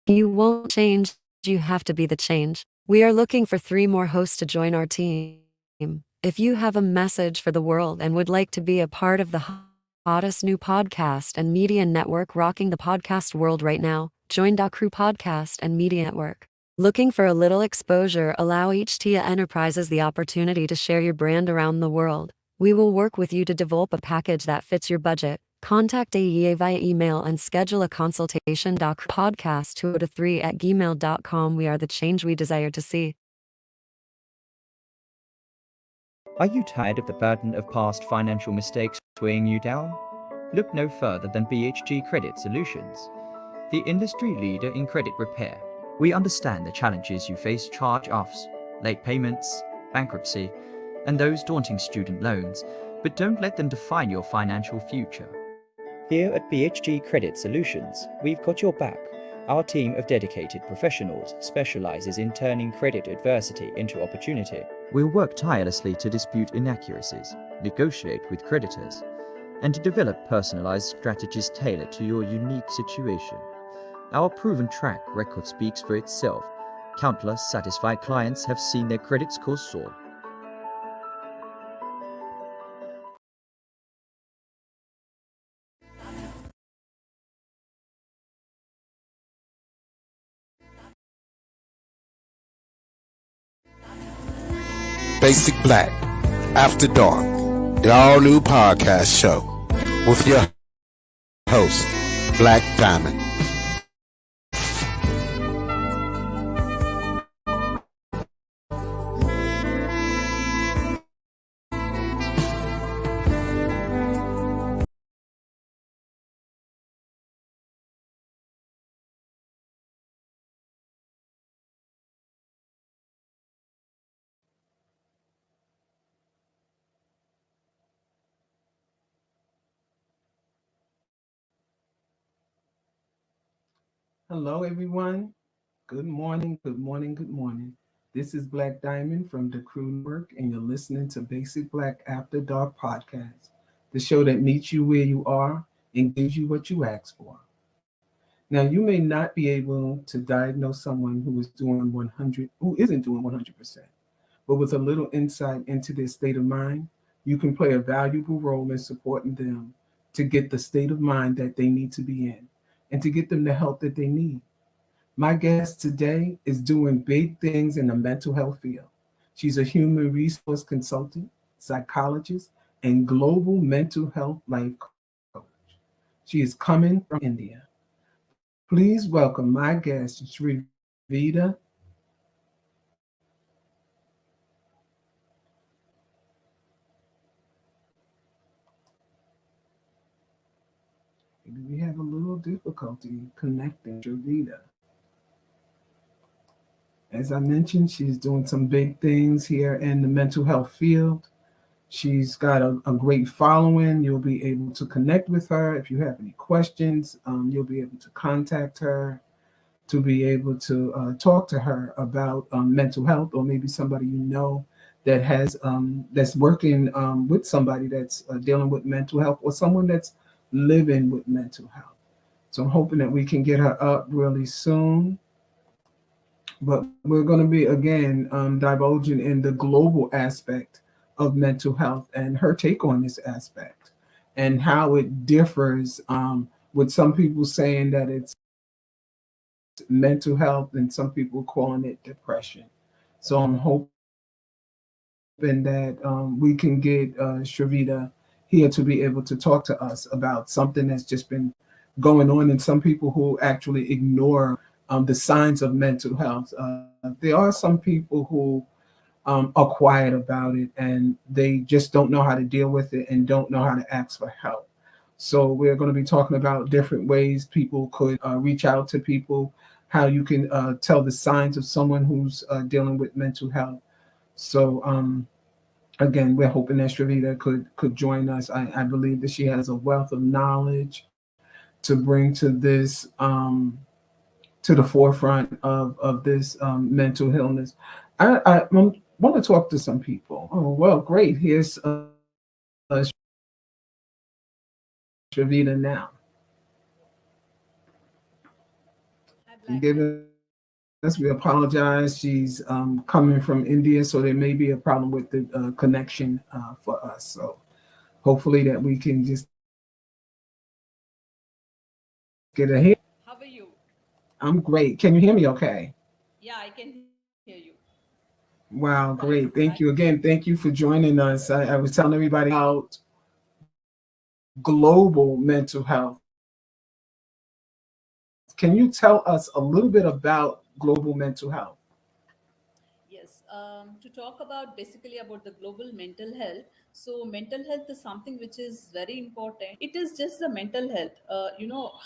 You won't change, you have to be the change. We are looking for 3 more hosts to join our team. If you have a message for the world and would like to be a part of the hottest new podcast and media network rocking the podcast world right now, join Da Crew Podcast and Media Network. Looking for a little exposure? Allow each TIA Enterprises the opportunity to share your brand around the world. We will work with you to develop a package that fits your budget. Contact AEA via email and schedule a consultation. Podcast203@gmail.com. We are the change we desire to see. Are you tired of the burden of past financial mistakes weighing you down? Look no further than BHG Credit Solutions, the industry leader in credit repair. We understand the challenges you face: charge-offs, late payments, bankruptcy, and those daunting student loans, but don't let them define your financial future. Here at BHG Credit Solutions, we've got your back. Our team of dedicated professionals specializes in turning credit adversity into opportunity. We'll work tirelessly to dispute inaccuracies, negotiate with creditors, and to develop personalized strategies tailored to your unique situation. Our proven track record speaks for itself. Countless satisfied clients have seen their credit scores soar. Basic Black, After Dark, the all-new podcast show with your host, Blaque Diamond. Hello, everyone. Good morning, good morning, good morning. This is Blaque Diamond from the Crew Network, and you're listening to Basic Black After Dark Podcast, the show that meets you where you are and gives you what you ask for. Now, you may not be able to diagnose someone who isn't doing 100%, but with a little insight into their state of mind, you can play a valuable role in supporting them to get the state of mind that they need to be in and to get them the help that they need. My guest today is doing big things in the mental health field. She's a human resource consultant, psychologist, and global mental health life coach. She is coming from India. Please welcome my guest, Triveda. We have a little difficulty connecting Triveda. As I mentioned, she's doing some big things here in the mental health field. She's got a great following. You'll be able to connect with her. If you have any questions, you'll be able to contact her to be able to talk to her about mental health, or maybe somebody you know that has that's working with somebody that's dealing with mental health, or someone that's living with mental health. So I'm hoping that we can get her up really soon. But we're going to be, again, divulging in the global aspect of mental health and her take on this aspect and how it differs, with some people saying that it's mental health and some people calling it depression. So I'm hoping that we can get Triveda here to be able to talk to us about something that's just been going on in some people who actually ignore the signs of mental health. There are some people who are quiet about it, and they just don't know how to deal with it and don't know how to ask for help. So we're going to be talking about different ways people could reach out to people, how you can tell the signs of someone who's dealing with mental health. So again, we're hoping that Triveda could join us. I believe that she has a wealth of knowledge to bring to this to the forefront of this mental illness. I want to talk to some people. Oh, well, great. Here's Triveda now. forgive us. We apologize. She's coming from India, so there may be a problem with the connection for us. So hopefully that we can just get ahead. How are you? I'm great. Can you hear me okay? Yeah, I can hear you. Wow, Calling from great. Black. Thank you again. Thank you for joining us. I was telling everybody about global mental health. Can you tell us a little bit about global mental health? Yes, to talk about basically about the global mental health. So, mental health is something which is very important. It is just the mental health.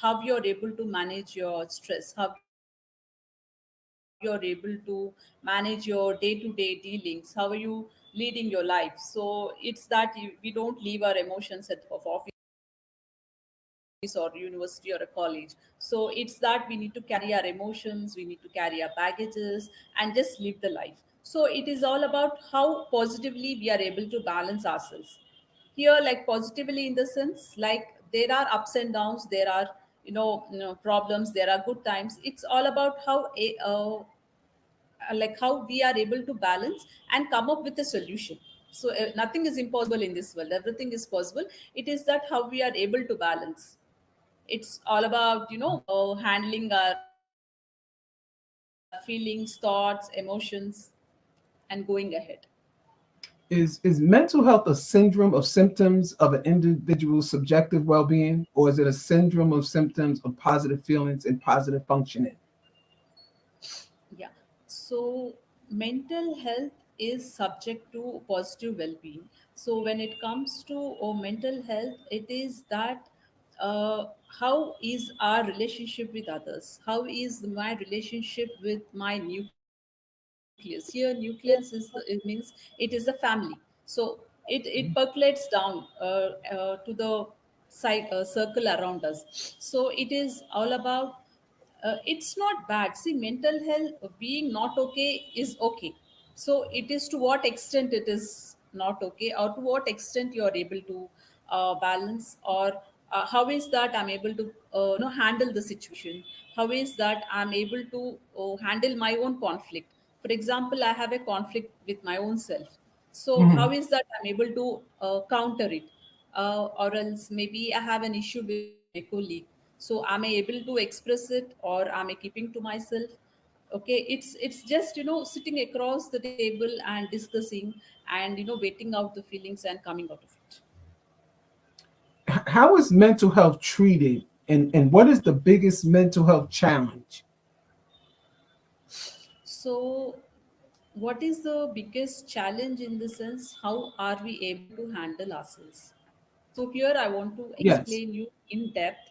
How you're able to manage your stress, how you're able to manage your day-to-day dealings, how are you leading your life. So, it's that we don't leave our emotions at of office or university or a college. So, it's that we need to carry our emotions, we need to carry our baggages, and just live the life. So it is all about how positively we are able to balance ourselves. Here, like positively in the sense, like there are ups and downs, problems, there are good times. It's all about how we are able to balance and come up with a solution. So nothing is impossible in this world, everything is possible. It is that how we are able to balance. It's all about handling our feelings, thoughts, emotions, and going ahead. Is mental health a syndrome of symptoms of an individual's subjective well-being, or is it a syndrome of symptoms of positive feelings and positive functioning? Yeah. So mental health is subject to positive well-being. So when it comes to mental health, it is that how is our relationship with others? How is my relationship with my nucleus? Here, nucleus it means it is a family. So it percolates down to the circle around us. So it is all about it's not bad. See, mental health being not okay is okay. So it is to what extent it is not okay, or to what extent you are able to balance, or how is that I'm able to handle the situation. How is that I'm able to handle my own conflict. For example, I have a conflict with my own self. So how Mhm. is that I'm able to counter it? Or else maybe I have an issue with my colleague. So am I able to express it, or am I keeping to myself? Okay, it's just sitting across the table and discussing, and waiting out the feelings and coming out of it. How is mental health treated, and what is the biggest mental health challenge? So what is the biggest challenge in the sense, how are we able to handle ourselves? So here I want to Yes. explain you in depth.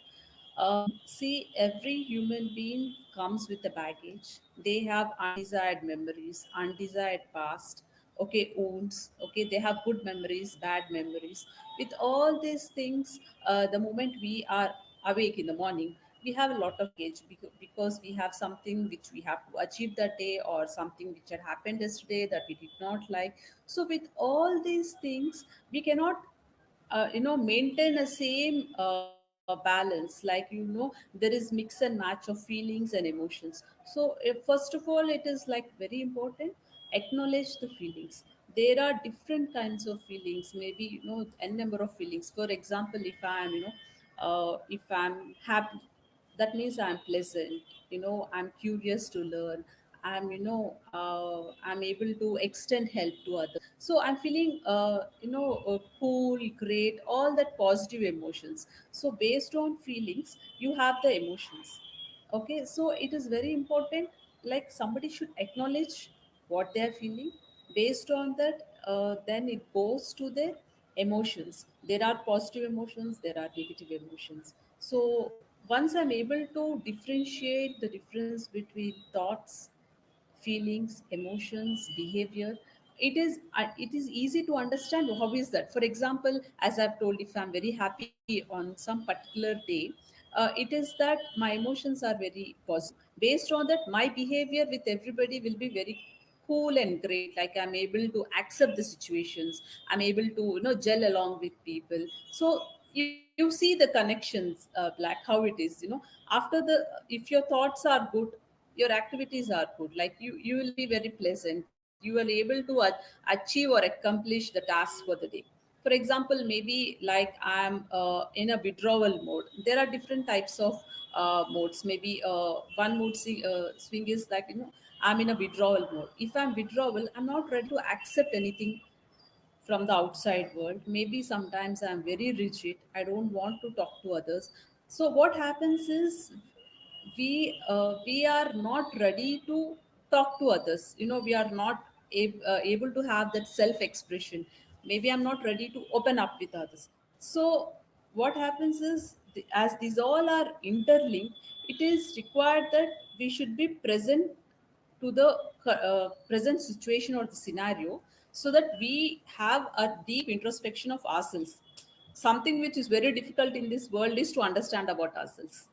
See, every human being comes with a baggage. They have undesired memories, undesired past, okay, wounds, okay, they have good memories, bad memories. With all these things, the moment we are awake in the morning, we have a lot of baggage, because we have something which we have to achieve that day, or something which had happened yesterday that we did not like. So with all these things, we cannot maintain a same balance. Like there is mix and match of feelings and emotions. So first of all, it is like very important, acknowledge the feelings. There are different kinds of feelings, maybe a number of feelings. For example, if I am if I'm happy, that means I'm pleasant, I'm curious to learn, I'm able to extend help to others. So I'm feeling cool, great, all that positive emotions. So based on feelings, you have the emotions. Okay, so it is very important, like somebody should acknowledge what they are feeling. Based on that, then it goes to their emotions. There are positive emotions, there are negative emotions. So once I'm able to differentiate the difference between thoughts, feelings, emotions, behavior, it is easy to understand how is that. For example, as I've told, if I'm very happy on some particular day, it is that my emotions are very positive. Based on that, my behavior with everybody will be very cool and great. Like I'm able to accept the situations, I'm able to gel along with people. So you see the connections, Black, how it is, after the, if your thoughts are good, your activities are good, like you will be very pleasant, you will able to achieve or accomplish the task for the day. For example, maybe like I'm in a withdrawal mode. There are different types of modes. Maybe one swing is like, I'm in a withdrawal mode. If I'm withdrawal, I'm not ready to accept anything from the outside world. Maybe sometimes I'm very rigid, I don't want to talk to others. So what happens is, we are not ready to talk to others, we are not able to have that self expression. Maybe I'm not ready to open up with others. So what happens is, as these all are interlinked, it is required that we should be present to the present situation or the scenario, so that we have a deep introspection of ourselves. Something which is very difficult in this world is to understand about ourselves.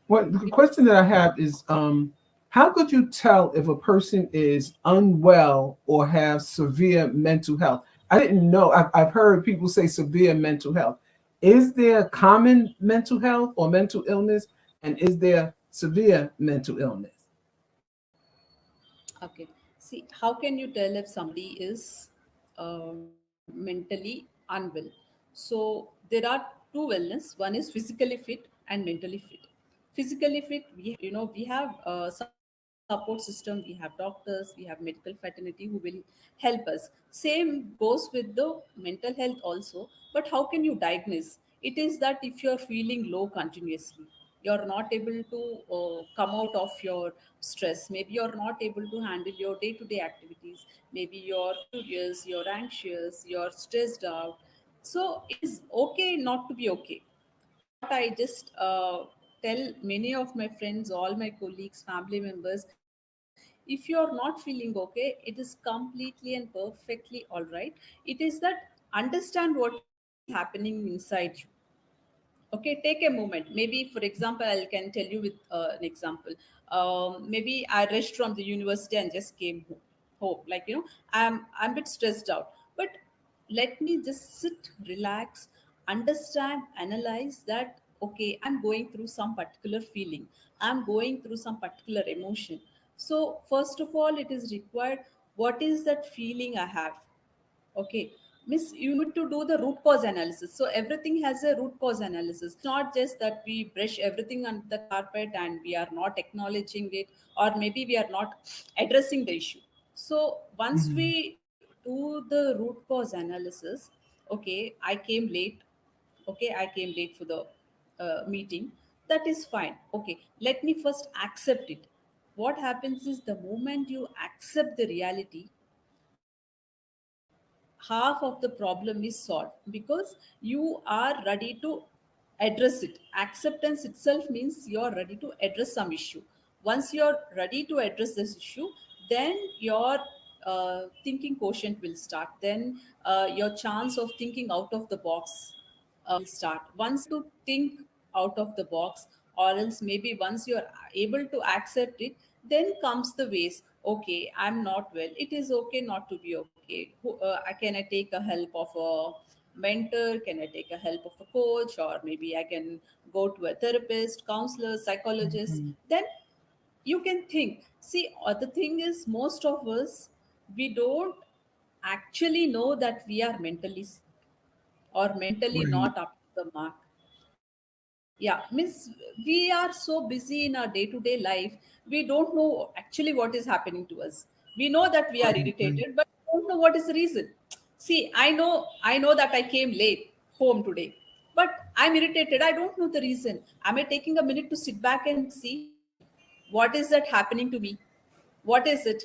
Well, the question that I have is, how could you tell if a person is unwell or have severe mental health? I didn't know. I've heard people say severe mental health. Is there common mental health or mental illness, and is there severe mental illness? Okay. See, how can you tell if somebody is mentally unwell? So there are two wellness. One is physically fit and mentally fit. Physically fit, we have support system, we have doctors, we have medical fraternity who will help us. Same goes with the mental health also. But how can you diagnose? It is that if you're feeling low continuously, you're not able to come out of your stress, maybe you're not able to handle your day to day activities, maybe you're curious, you're anxious, you're stressed out. So it is okay not to be okay. What I just tell many of my friends, all my colleagues, family members, if you're not feeling okay, it is completely and perfectly all right. It is that understand what is happening inside you. Okay, take a moment. Maybe, for example, I can tell you with an example. Maybe I rushed from the university and just came home. Like, I'm a bit stressed out. But let me just sit, relax, understand, analyze that, okay, I'm going through some particular feeling. I'm going through some particular emotion. So, first of all, it is required, what is that feeling I have? Okay, miss, you need to do the root cause analysis. So everything has a root cause analysis. It's not just that we brush everything under the carpet and we are not acknowledging it, or maybe we are not addressing the issue. So once Mhm. we do the root cause analysis, okay, I came late. Okay, I came late for the meeting. That is fine. Okay, let me first accept it. What happens is, the moment you accept the reality, half of the problem is solved, because you are ready to address it. Acceptance itself means you're ready to address some issue. Once you're ready to address this issue, then your thinking quotient will start. Then your chance of thinking out of the box will start. Once you think out of the box, or else maybe once you're able to accept it, then comes the ways. Okay, I'm not well, it is okay not to be okay. Can I take a help of a mentor? Can I take a help of a coach? Or maybe I can go to a therapist, counselor, psychologist. Mhm. Then you can think. See, the thing is, most of us, we don't actually know that we are mentally sick or mentally Right. not up to the mark. Yeah, means we are so busy in our day-to-day life, we don't know actually what is happening to us. We know that we are Right. Right. irritated, but we don't know what is the reason. See, I know that I came late home today, but I'm irritated. I don't know the reason. Am I taking a minute to sit back and see what is that happening to me? What is it?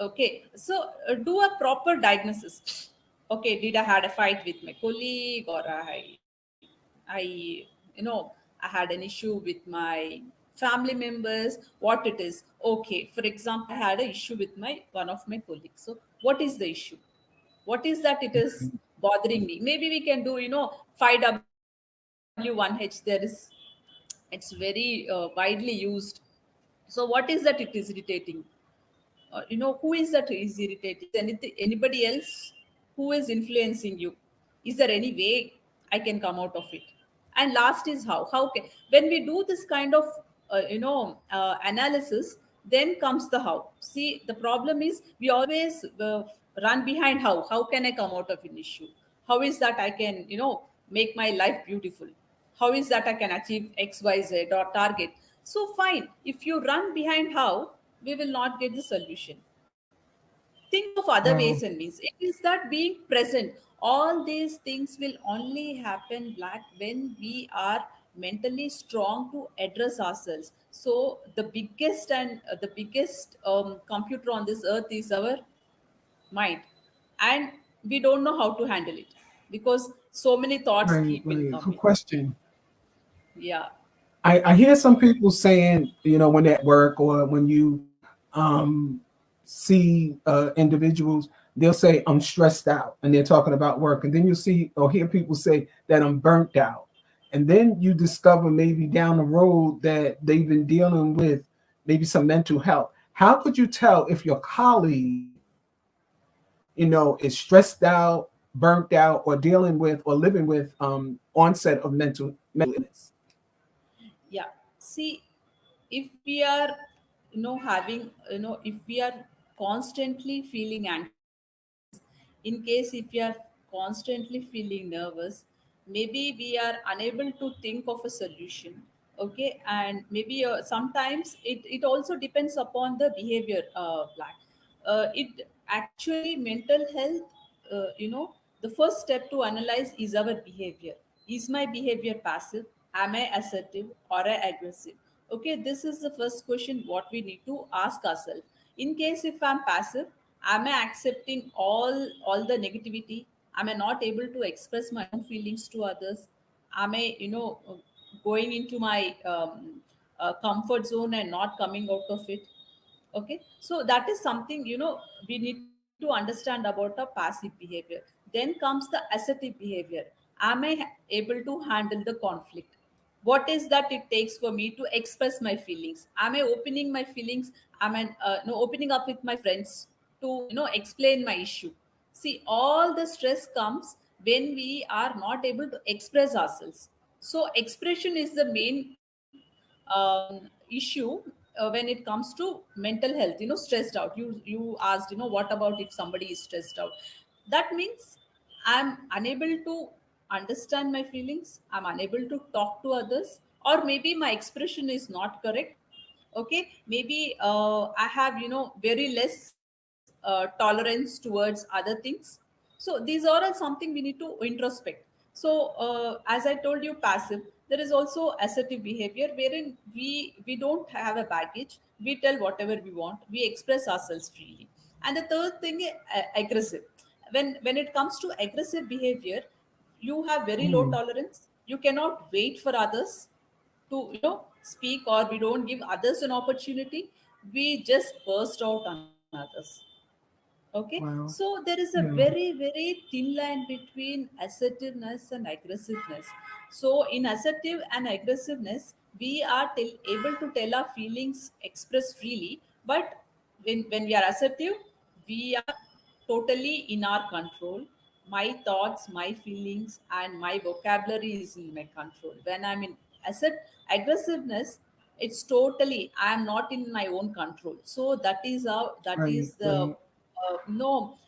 Okay, so do a proper diagnosis. Okay, did I had a fight with my colleague, or I, I had an issue with my family members? What it is? Okay, for example, I had an issue with my one of my colleagues. So what is the issue? What is that it is bothering me? Maybe we can do 5W1H. It's very widely used. So what is that it is irritating? Who is that is irritating? Is anybody else who is influencing you? Is there any way I can come out of it. And last is how can, when we do this kind of analysis, then comes the how. See, the problem is we always run behind how can I come out of an issue, how is that I can make my life beautiful, how is that I can achieve xyz or target. So fine, if you run behind how, we will not get the solution. Think of other ways and Wow. means. It is that being present. All these things will only happen, Black, when we are mentally strong to address ourselves. So the biggest computer on this earth is our mind, and we don't know how to handle it because so many thoughts Right, keep in right. Good coming. question. Yeah. I hear some people saying, when they're at work or when you see individuals, they'll say, I'm stressed out, and they're talking about work. And then you see or hear people say that I'm burnt out. And then you discover maybe down the road that they've been dealing with maybe some mental health. How could you tell if your colleague, is stressed out, burnt out, or dealing with or living with onset of mental illness? Yeah. See, if we are having if we are constantly feeling anxious, in case if we are constantly feeling nervous, maybe we are unable to think of a solution. Okay, and maybe sometimes it also depends upon the behavior, Black. It actually mental health, the first step to analyze is our behavior. Is my behavior passive? Am I assertive or I aggressive? Okay, this is the first question what we need to ask ourselves. In case if I'm passive, am I accepting all the negativity? Am I not able to express my own feelings to others? Am I going into my comfort zone and not coming out of it? Okay, so that is something we need to understand about a passive behavior. Then comes the assertive behavior. Am I able to handle the conflict? What is that it takes for me to express my feelings? Am I opening my feelings? Am I no, opening up with my friends to explain my issue? See, all the stress comes when we are not able to express ourselves. So expression is the main issue when it comes to mental health. Stressed out, you asked, what about if somebody is stressed out? That means I'm unable to understand my feelings, I'm unable to talk to others, or maybe my expression is not correct. Okay, maybe I have very less tolerance towards other things. So these are all something we need to introspect. So as I told you, passive, there is also assertive behavior wherein we don't have a baggage, we tell whatever we want, we express ourselves freely. And the third thing is aggressive. When it comes to aggressive behavior, you have very low Mm, tolerance, you cannot wait for others to speak, or we don't give others an opportunity, we just burst out on others. Okay, so wow. there is a Yeah. very thin line between assertiveness and aggressiveness. So in assertive and aggressiveness, we are able to tell our feelings, express freely. But when we are assertive, we are totally in our control. My thoughts, my feelings, and my vocabulary is in my control. When I'm in aggressiveness, it's totally I'm not in my own control. So that is how, that Right, is the right. no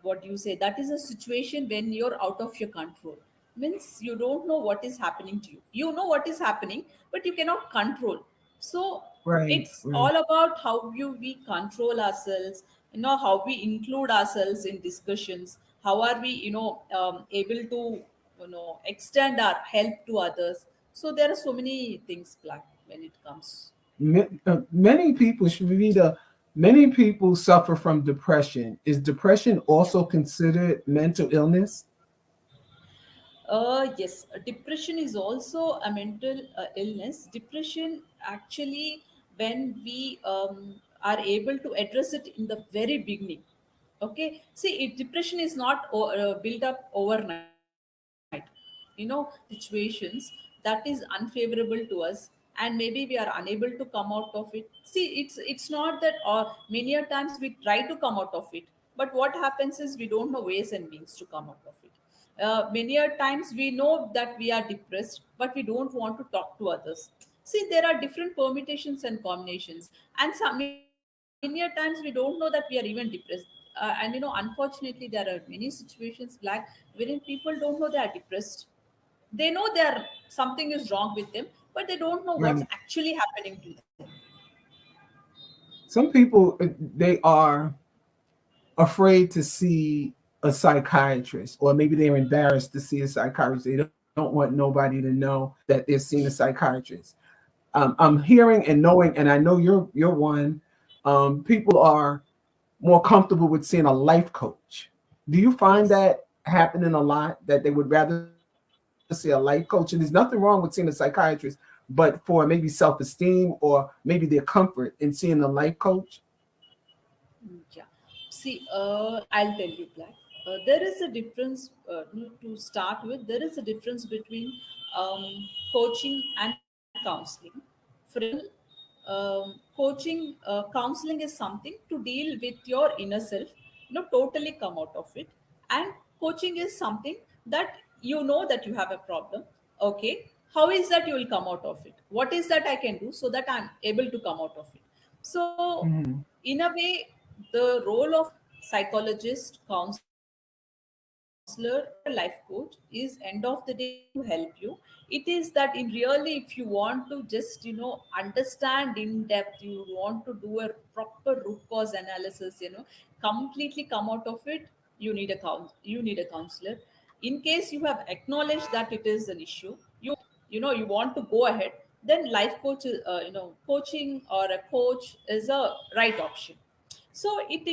what do you say, that is a situation when you're out of your control. Means you don't know what is happening to you, you know what is happening, but you cannot control. So Right, it's right. all about how we control ourselves, how we include ourselves in discussions, how are we able to extend our help to others. So there are so many things, Black, when it comes. Many people should be the many people suffer from depression. Is depression also considered mental illness? Yes, depression is also a mental illness. Depression actually, when we are able to address it in the very beginning. Okay, see, depression is not built up overnight. Situations that is unfavorable to us, and maybe we are unable to come out of it. See, it's not that, or many a times we try to come out of it, but what happens is we don't know ways and means to come out of it. Many a times we know that we are depressed, but we don't want to talk to others. See, there are different permutations and combinations, and many a times we don't know that we are even depressed. And unfortunately, there are many situations like wherein people don't know they are depressed. They know they are something is wrong with them, but they don't know what's Right. actually happening to them. Some people they are afraid to see a psychiatrist, or maybe they're embarrassed to see a psychiatrist. They don't want nobody to know that they're seeing a psychiatrist. I'm hearing and knowing, and I know you're one. People are more comfortable with seeing a life coach. Do you find Yes. that happening a lot, that they would rather see a life coach? And there's nothing wrong with seeing a psychiatrist, but for maybe self-esteem or maybe their comfort in seeing a life coach. Yeah. See, I'll tell you, Black. There is a difference, to start with, there is a difference between coaching and counseling. For example, counseling is something to deal with your inner self, totally come out of it. And coaching is something that you know that you have a problem. Okay. How is that you will come out of it? What is that I can do so that I'm able to come out of it? So, Mhm. in a way, the role of psychologist, counselor, or a life coach is end of the day not to help you. It is that in really, if you want to just understand in depth, you want to do a proper root cause analysis, completely come out of it, you need a counselor. In case you have acknowledged that it is an issue, you want to go ahead, then life coach coaching or a coach is a right option. So it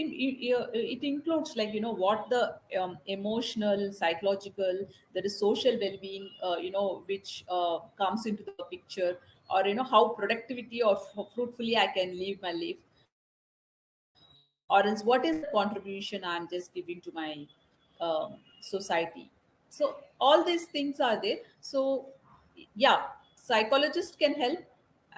includes, like, what the emotional, psychological, there is social well-being, which comes into the picture, or how productivity or fruitfully I can live my life, or else what is the contribution I'm just giving to my society. So all these things are there. So yeah, psychologist can help,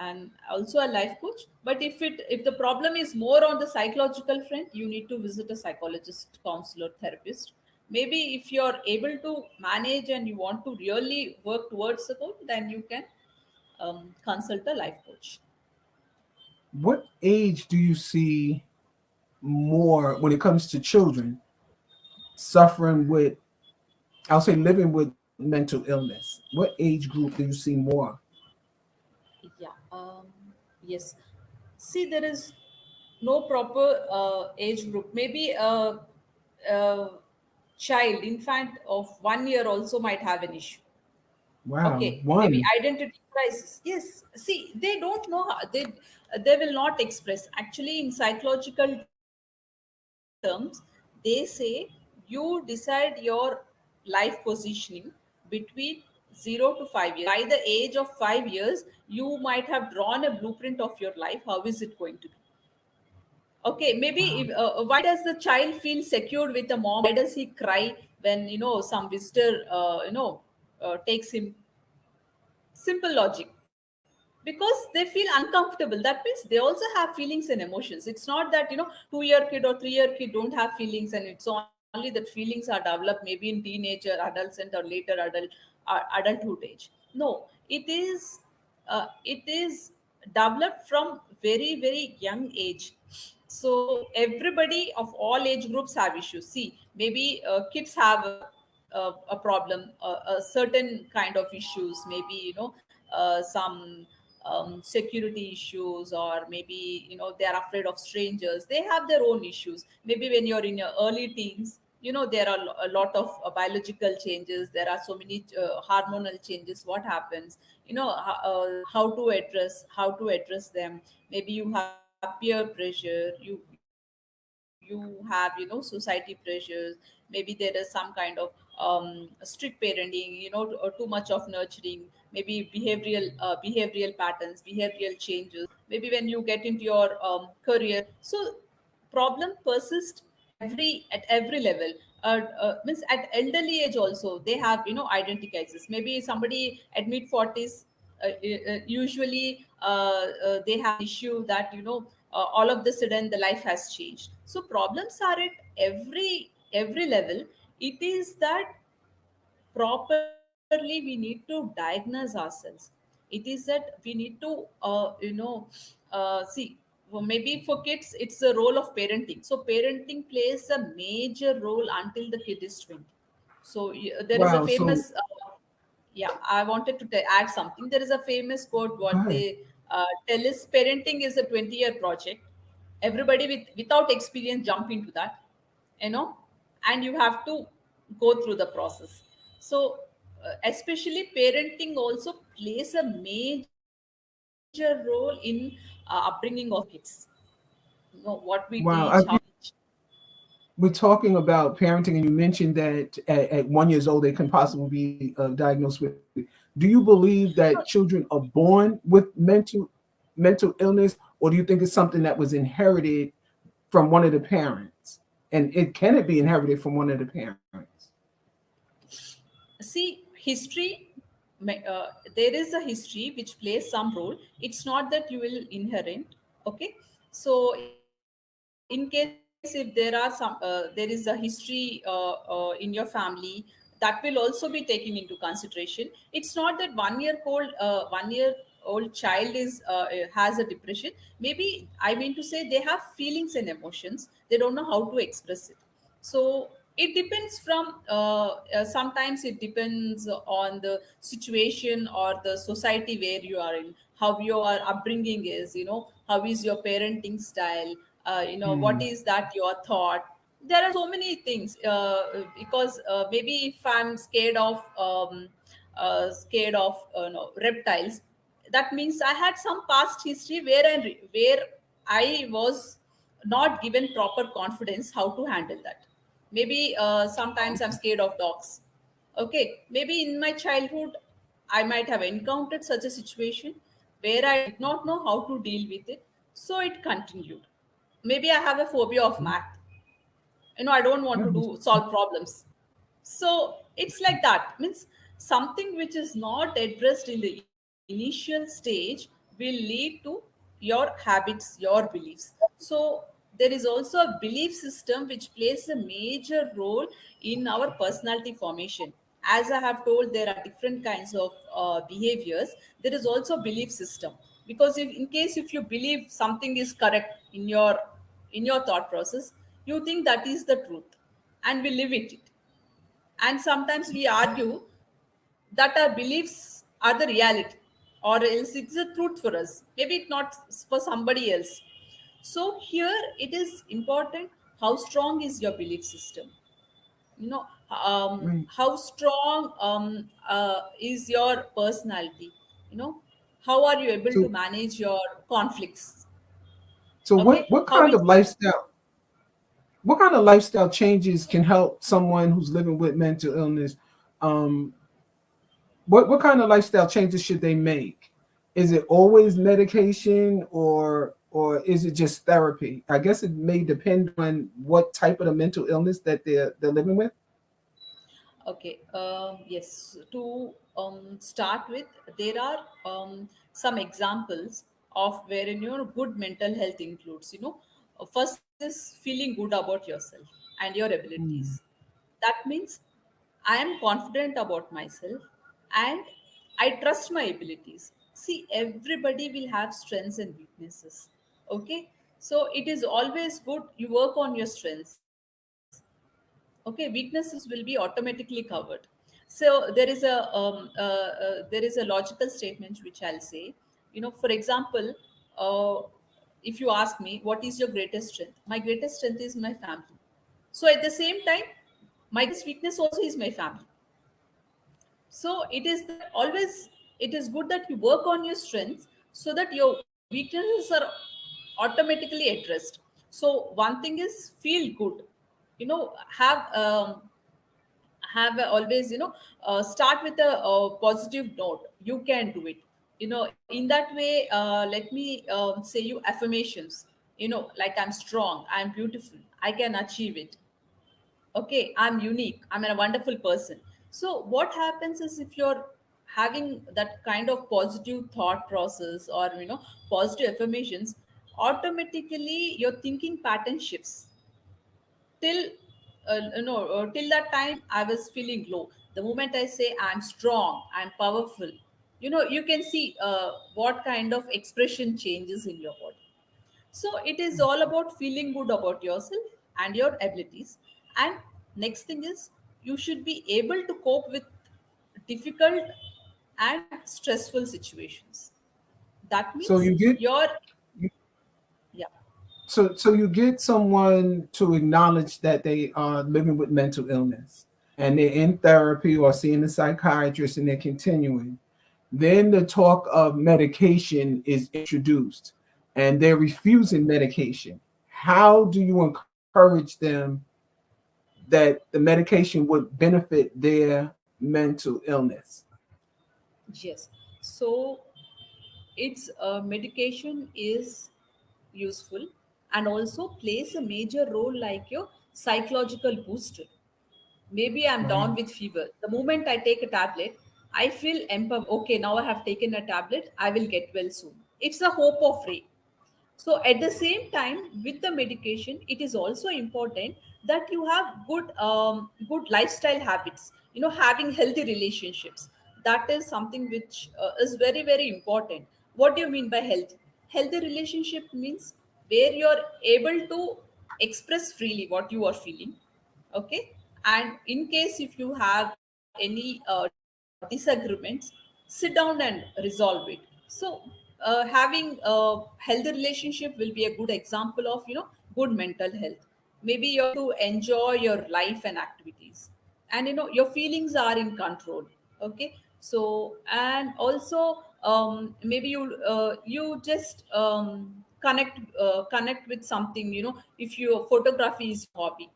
and also a life coach. But if the problem is more on the psychological front, you need to visit a psychologist, counselor, therapist. Maybe if you're able to manage and you want to really work towards the goal, then you can consult a life coach. What age do you see more when it comes to children suffering with, I'll say, living with mental illness? What age group do you see more? Yeah. Yes. See, there is no proper age group. Maybe a child, infant of 1 year also might have an issue. Wow, Okay, maybe one. identity crisis. Yes. See, they don't know how they will not express. Actually, in psychological terms, they say you decide your life positioning between 0 to 5 years. By the age of 5 years, you might have drawn a blueprint of your life. How is it going to be? Okay, maybe Wow. if, why does the child feel secured with the mom? Why does he cry when some visitor takes him? Simple logic, because they feel uncomfortable. That means they also have feelings and emotions. It's not that 2 year kid or 3 year kid don't have feelings, and it's only that feelings are developed maybe in teenager, adolescent, or later adulthood age. No, it is developed from very very young age. So everybody of all age groups have issues. See, maybe kids have a problem, a certain kind of issues, maybe some security issues, or maybe they are afraid of strangers. They have their own issues. Maybe when you're in your early teens, there are a lot of biological changes. There are so many hormonal changes. What happens, how to address them. Maybe you have peer pressure, you have society pressures. Maybe there is some kind of strict parenting, or too much of nurturing. Maybe behavioral patterns, behavioral changes. Maybe when you get into your career. So problem persist at every level. Means at elderly age also they have identity crisis. Maybe somebody at mid 40s, usually they have an issue that all of the sudden the life has changed. So problems are at every level. It is that properly we need to diagnose ourselves. It is that we need to see, well, maybe for kids it's the role of parenting. So parenting plays a major role until the kid is 20. So there is a Wow. So famous yeah, I wanted to add something. There is a famous quote go what ahead. they tell is parenting is a 20-year project. Everybody without experience jump into that, you know, and you have to go through the process. So especially parenting also plays a major role in upbringing of kids. What we teach, how we Wow. teach. We're talking about parenting, and you mentioned that at 1 years old they can possibly be diagnosed with. Do you believe that children are born with mental illness, or do you think it's something that was inherited from one of the parents? And it be inherited from one of the parents? See, history, there is a history which plays some role. It's not that you will inherit. Okay, so in case if there are some there is a history in your family, that will also be taken into consideration. It's not that 1 year old child is has a depression. Maybe I mean to say they have feelings and emotions, they don't know how to express it. So it depends from sometimes it depends on the situation or the society where you are in, how your upbringing is, how is your parenting style, what Mm, is that your thought. There are so many things, because maybe if I'm scared of no, reptiles, that means I had some past history where I was not given proper confidence how to handle that. Maybe sometimes I'm okay. scared of dogs. Okay, maybe in my childhood I might have encountered such a situation where I did not know how to deal with it, so it continued. Maybe I have a phobia of math. I don't want to do solve problems. So it's like that means something which is not addressed in the initial stage will lead to your habits, your beliefs. So there is also a belief system which plays a major role in our personality formation. As I have told, there are different kinds of behaviors. There is also belief system, because if in case if you believe something is correct in your thought process, you think that is the truth and we live with it. And sometimes we argue that our beliefs are the reality, or else it's the truth for us, maybe it's not for somebody else. So here it is important how strong is your belief system, Right. how strong is your personality, you know how are you able to So manage your conflicts. so Okay, what how kind is of lifestyle changes can help someone who's living with mental illness? Um, what kind of lifestyle changes should they make? Is it always medication, or is it just therapy? I guess it may depend on what type of the mental illness that they're living with. Okay, yes. To start with, there are some examples of wherein your good mental health includes. First is feeling good about yourself and your abilities. Mm. That means I am confident about myself and I trust my abilities. See, everybody will have strengths and weaknesses. Okay, so it is always good you work on your strengths. Okay, weaknesses will be automatically covered. So there is a logical statement which I'll say. For example, uh, if you ask me what is your greatest strength, my greatest strength is my family. So at the same time, my greatest weakness also is my family. So it is that always it is good that you work on your strengths so that your weaknesses are automatically addressed. So one thing is feel good, have always start with a positive note. You can do it. In that way, let me say you affirmations, like I'm strong, I'm beautiful, I can achieve it. Okay, I'm unique, I'm a wonderful person. So what happens is if you're having that kind of positive thought process, or positive affirmations, automatically your thinking pattern shifts. Till till that time I was feeling low. The moment I say I'm strong, I'm powerful, you can see what kind of expression changes in your body. So it is all about feeling good about yourself and your abilities. And next thing is, you should be able to cope with difficult and stressful situations. That So means you get you're, you- yeah. so you get someone to acknowledge that they are living with mental illness and they're in therapy or seeing a psychiatrist and they're continuing. Then the talk of medication is introduced and they're refusing medication. How do you encourage them that the medication would benefit their mental illness? Yes. So its medication is useful and also plays a major role like your psychological booster. Maybe I'm Right. down with fever. The moment I take a tablet, I feel empowered. Okay, now I have taken a tablet, I will get well soon. It's a hope of ray. So at the same time, with the medication, it is also important that you have good lifestyle habits. Having healthy relationships. That is something which is very very important. What do you mean by health? Healthy relationship means where you are able to express freely what you are feeling. Okay, and in case if you have any disagreements, sit down and resolve it. So having a healthy relationship will be a good example of good mental health. Maybe you have to enjoy your life and activities, and your feelings are in control. Okay, so and also maybe you just connect with something. If your photography is your hobby,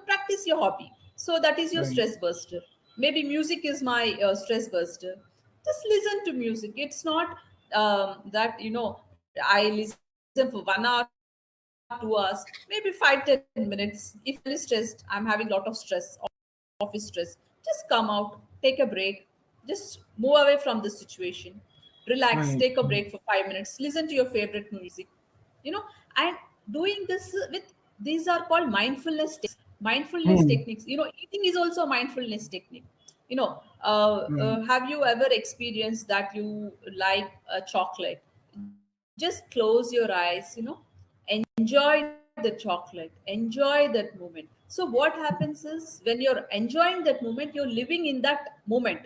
practice your hobby. So that is your Right. stress buster. Maybe music is my stress buster. Just listen to music. It's not that I listen for 1 hour, 2 hours, maybe 5-10 minutes. If I'm really stressed, I'm having a lot of stress, office stress, just come out, take a break, just move away from the situation, relax, take a break for 5 minutes, Right. listen to your favorite music, and doing this with, these are called mindfulness techniques. Mindfulness techniques, Hmm. eating is also a mindfulness technique. Right. Have you ever experienced that you like a chocolate? Just close your eyes, enjoy the chocolate, enjoy that moment. So what happens is, when you're enjoying that moment, you're living in that moment.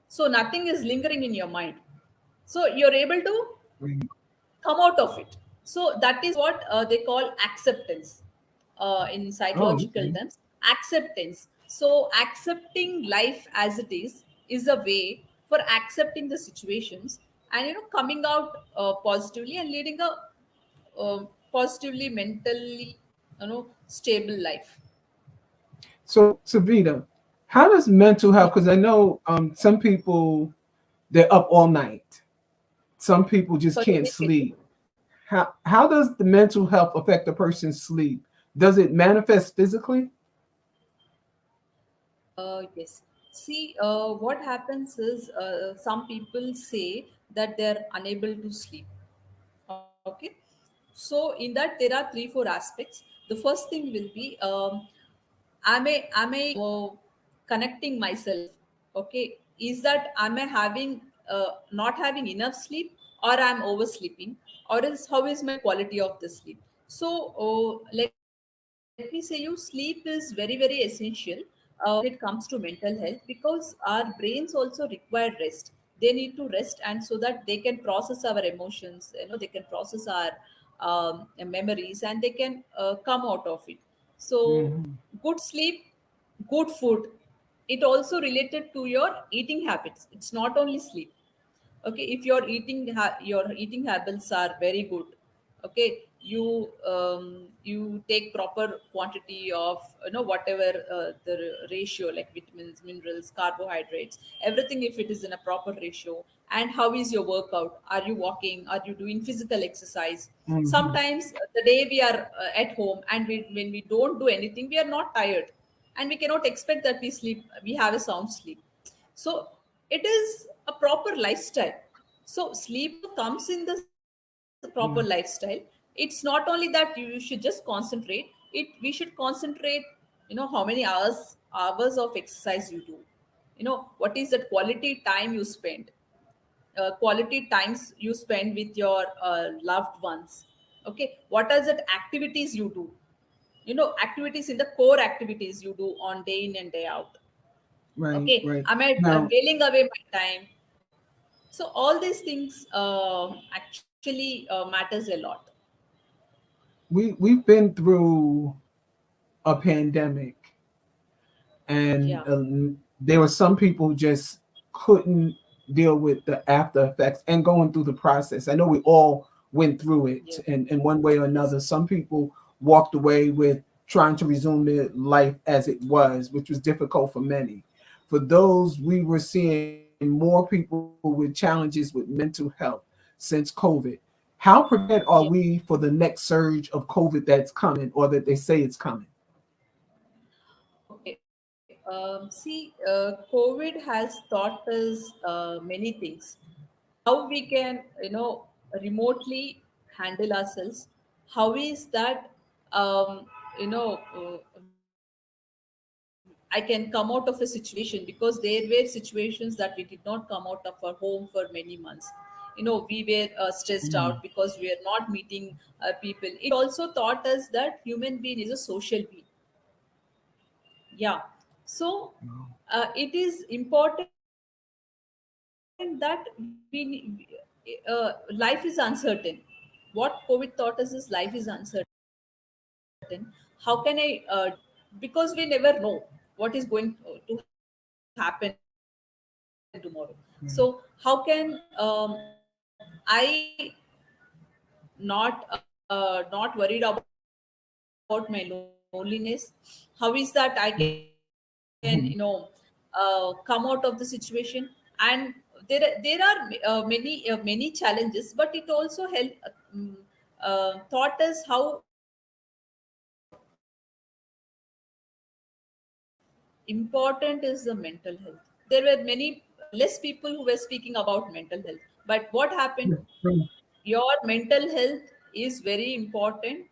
So nothing is lingering in your mind. So you're able to Right. come out of it. So that is what they call acceptance in Oh, psychological okay. terms. Acceptance. So accepting life as it is a way for accepting the situations, and coming out positively and leading a positively mentally stable life. So, Savita, how does mental health? Because I know some people they're up all night. Some people just Sorry, I can't didn't get you. sleep. How does the mental health affect a person's sleep? Does it manifest physically? Yes. See, what happens is, some people say that they're unable to sleep. Okay. So in that there are 3-4 aspects. The first thing will be, am I connecting myself? Okay. Is that, am I having not having enough sleep, or I'm oversleeping, or is how is my quality of the sleep? So let me say, you sleep is very very essential when it comes to mental health, because our brains also require rest. They need to rest, and so that they can process our emotions, they can process our memories, and they can come out of it. So Hmm. good sleep, good food, it also related to your eating habits. It's not only sleep. Okay, if your eating habits are very good, okay, you take proper quantity of whatever the ratio, like vitamins, minerals, carbohydrates, everything, if it is in a proper ratio. And how is your workout? Are you walking? Are you doing physical exercise? Hmm. Sometimes the day we are at home, and when we don't do anything, we are not tired, and we cannot expect that we have a sound sleep. So it is a proper lifestyle. So sleep also comes in the proper lifestyle. It's not only that you should just concentrate it, we should concentrate how many hours hours of exercise you do, what is that quality time you spend, quality times you spend with your loved ones. Okay, what are the activities you do, activities in the core activities you do on day in and day out. Right, Okay, right. am I Now, wailing away my time? So all these things actually matters a lot. we've been through a pandemic, and Yeah, there were some people who just couldn't deal with the after effects and going through the process. I know we all went through it yeah, in one way or another. Some people walked away with trying to resume their life as it was, which was difficult for many. For those, we were seeing more people with challenges with mental health since COVID. How prepared are yeah. we for the next surge of COVID that's coming, or that they say it's coming? Okay. See, COVID has taught us many things. How we can, remotely handle ourselves. How is that, I can come out of a situation, because there were situations that we did not come out of our home for many months. We were stressed out because we are not meeting people. It also taught us that human being is a social being. Yeah. So it is important that life is uncertain. What COVID taught us is life is uncertain. How can I, because we never know what is going to happen tomorrow. So how can I not not worried about my loneliness? How is that I can, come out of the situation? And there are many many challenges, but it also help, taught us how important is the mental health. There were many less people who were speaking about mental health, but what happened? Your mental health is very important.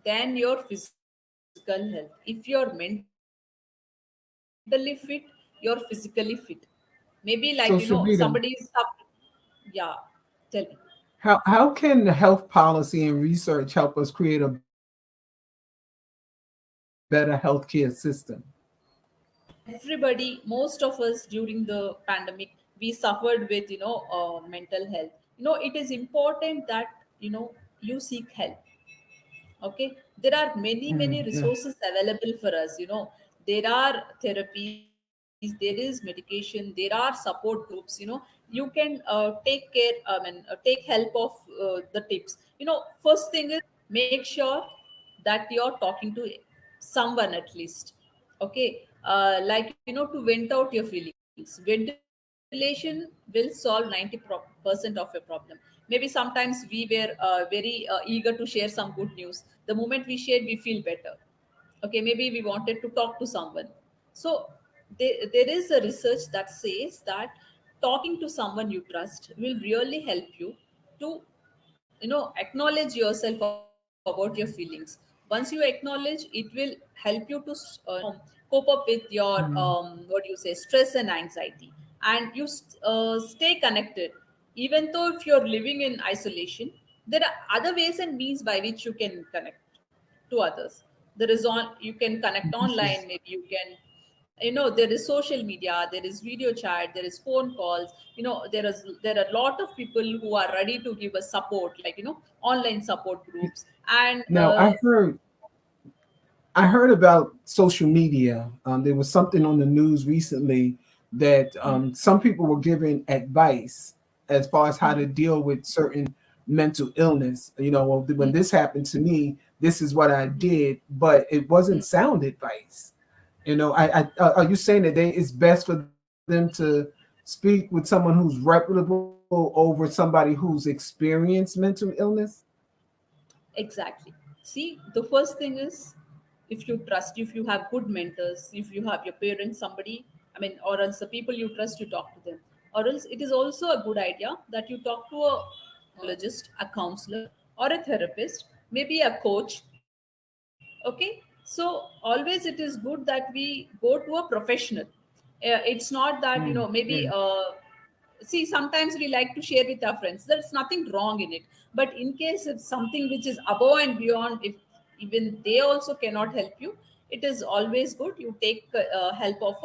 Than your physical health. If your mental health is important, then your physical health. If you're mentally fit, you're physically fit. Maybe like, somebody is So, Shavita, yeah, tell me. how can health policy and research help us create a better healthcare system? Everybody, most of us during the pandemic, we suffered with, mental health. It is important that, you seek help. Okay, there are many Mm, many yeah. resources available for us. There are therapies, there is medication, there are support groups. You can take care, take help of the tips. First thing is, make sure that you're talking to someone at least. Okay, like, to vent out your feelings. Ventilation will solve 90% of your problem. Maybe sometimes we were very eager to share some good news. The moment we shared, we feel better. Okay, maybe we wanted to talk to someone. So there is a research that says that talking to someone you trust will really help you to, acknowledge yourself about your feelings. Once you acknowledge, it will help you to cope up with your, Mm. what do you say, stress and anxiety. And you stay connected. Even though if you're living in isolation, there are other ways and means by which you can connect to others. There is on You can connect This online. is Maybe you can, there is social media, there is video chat, there is phone calls. There are a lot of people who are ready to give us support, like, online support groups. And now I heard about social media. There was something on the news recently that some people were giving advice as far as how to deal with certain mental illness. Well, when this happened to me, this is what I did, but it wasn't sound advice. Are you saying that it's best for them to speak with someone who's reputable over somebody who's experienced mental illness? exactly. See, the first thing is, if you trust, if you have good mentors, if you have your parents, somebody, or else the people you trust, you talk to them. Or else it is also a good idea that you talk to a psychologist, a counselor, or a therapist, maybe a coach. Okay, So always it is good that we go to a professional. It's not that, maybe, Yeah. see, sometimes we like to share with our friends. There's nothing wrong in it. But in case if something which is above and beyond, if even they also cannot help you, it is always good you take help of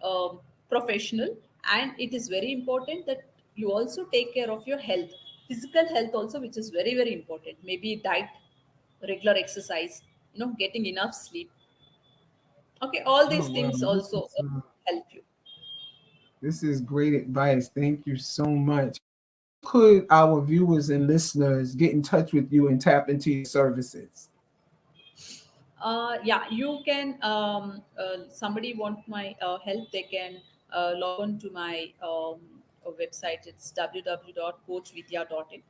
a professional. And it is very important that you also take care of your health, physical health also, which is very, very important. Maybe diet, regular exercise, getting enough sleep. Okay, all Oh these well, things also help you. this is great advice. Thank you so much. Could our viewers and listeners get in touch with you and tap into your services? Yeah, you can. Somebody want my help, they can log on to my website. It's www.coachvidya.in.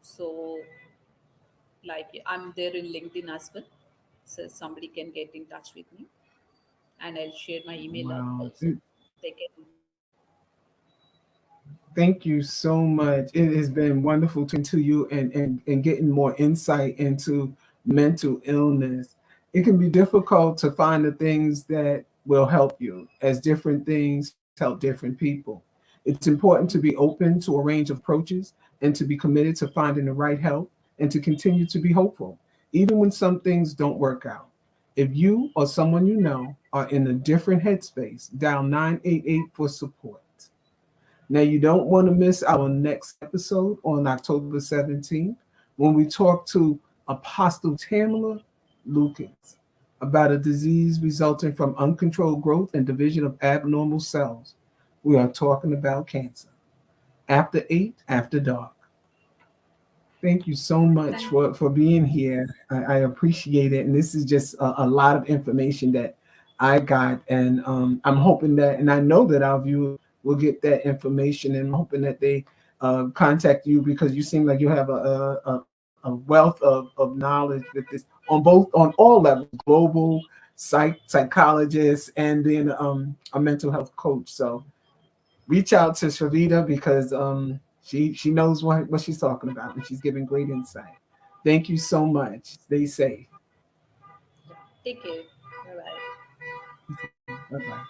So, like, I'm there in LinkedIn as well, so somebody can get in touch with me, and I'll share my email Wow. also. They can. Thank you so much. It has been wonderful to you and getting more insight into mental illness. It can be difficult to find the things that will help you, as different things help different people. It's important to be open to a range of approaches and to be committed to finding the right help and to continue to be hopeful, even when some things don't work out. If you or someone you know are in a different headspace, dial 988 for support. Now, you don't want to miss our next episode on October 17th when we talk to Apostle Tamala Lucas about a disease resulting from uncontrolled growth and division of abnormal cells. We are talking about cancer. After 8, after dark. Thank you so much Thank for being here. I appreciate it. And this is just a lot of information that I got. And I'm hoping that, and I know that our viewers will get that information. And I'm hoping that they contact you because you seem like you have a wealth of knowledge with this on all levels, global psychologist and then a mental health coach. So reach out to Triveda because she knows what she's talking about and she's giving great insight. Thank you so much. Stay safe. you. Take care. Bye bye. Bye bye.